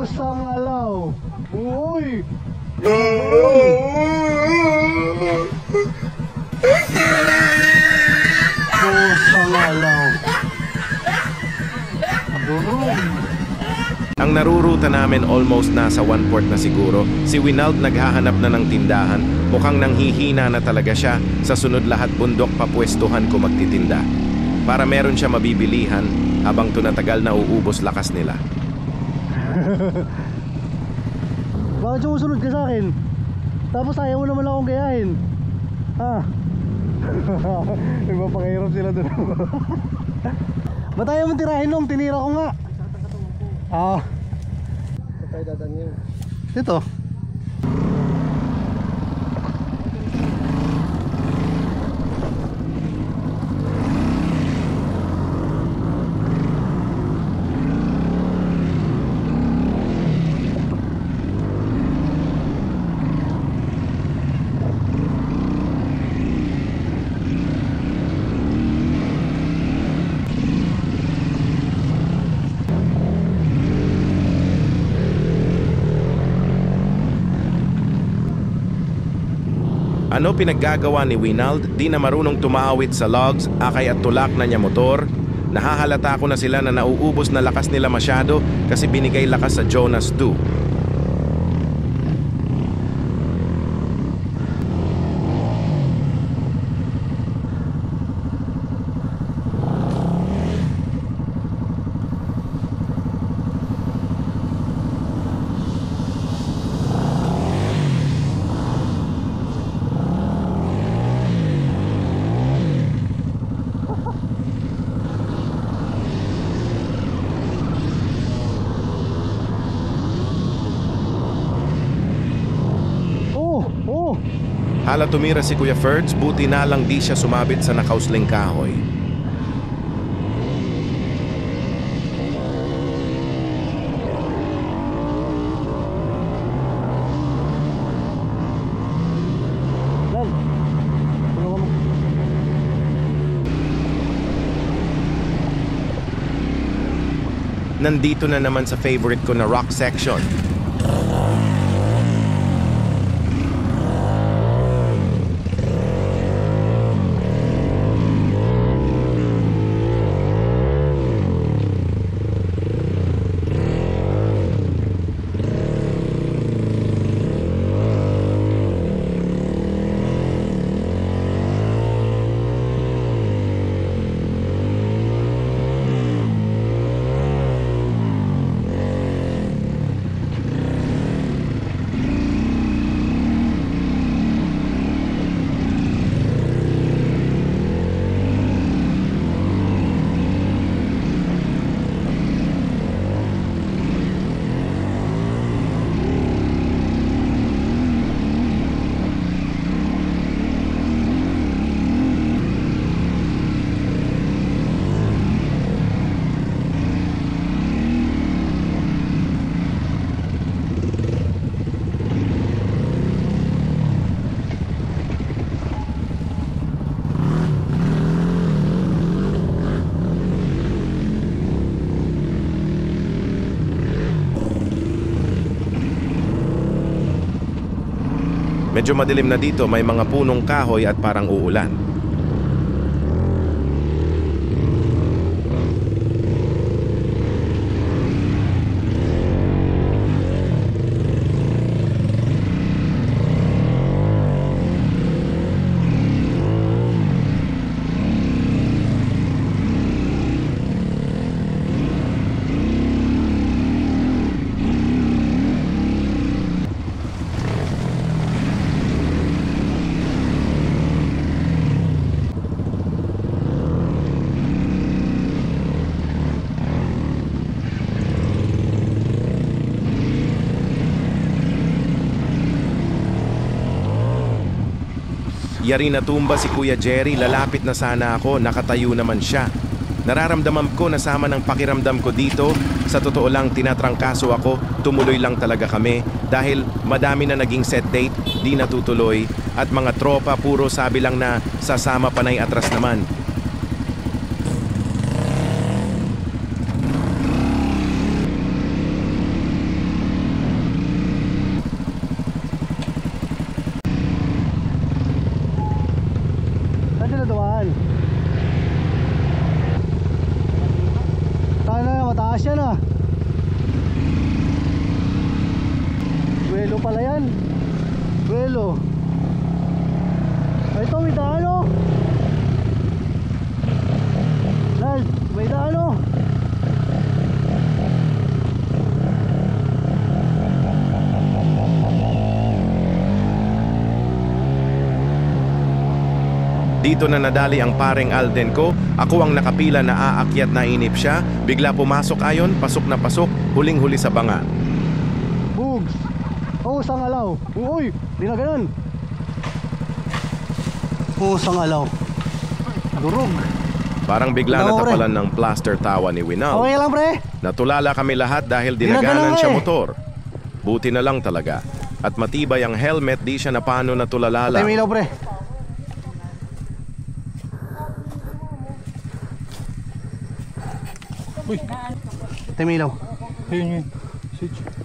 Pusang alaw. Uy! Pusang alaw. Ang naruruta namin almost nasa 1/4 na siguro. Si Winald naghahanap na ng tindahan. Mukhang nanghihina na talaga siya. Sa sunod lahat bundok papwestuhan ko magtitinda. Para meron siya mabibilihan habang tunatagal na uubos lakas nila. Bakit sumusunod ka sa akin? Tapos ayaw mo naman akong gayahin. Ha? Nagpapakahirap sila doon. Ba't ayaw mo tirahin nung? Tinira ko nga. Ah. Ito tayo dadaan. Ito. Ano pinaggagawa ni Winald? Di na marunong tumaawit sa logs, akay at tulak na niya motor. Nahahalata ko na sila na nauubos na lakas nila masyado kasi binigay lakas sa Jonas 2. Hala tumira si Kuya Ferds, buti na lang di siya sumabit sa nakausling kahoy. Nandito na naman sa favorite ko na rock section. Medyo madilim na dito, may mga punong kahoy at parang uulan. Yari na tumba si Kuya Jerry, lalapit na sana ako, nakatayo naman siya. Nararamdaman ko na sama ng pakiramdam ko dito. Sa totoo lang, tinatrangkaso ako, tumuloy lang talaga kami. Dahil madami na naging set date, di natutuloy. At mga tropa, puro sabi lang na sasama panay atras naman. Mataas yan ah. Buwelo pala yan. Buwelo. Ito may daan oh. Lal, may daan oh. Dito na nadali ang paring Alden ko. Ako ang nakapila na aakyat na inip siya. Bigla pumasok ayon, pasok na pasok, huling-huli sa banga. Bugs. Oh, sangalaw. Uy, di na ganun. Oh, sangalaw. Durog. Parang bigla Ano, pre? natapalan ng plaster tawa ni Winal. Okay lang pre. Natulala kami lahat dahil Dinaganan dinaganan siya eh. motor. Buti na lang talaga. At matibay ang helmet, di siya napano natulala Tayo lang. ilaw pre. Uy. Tayo ilaw. Ayun yun. Switch.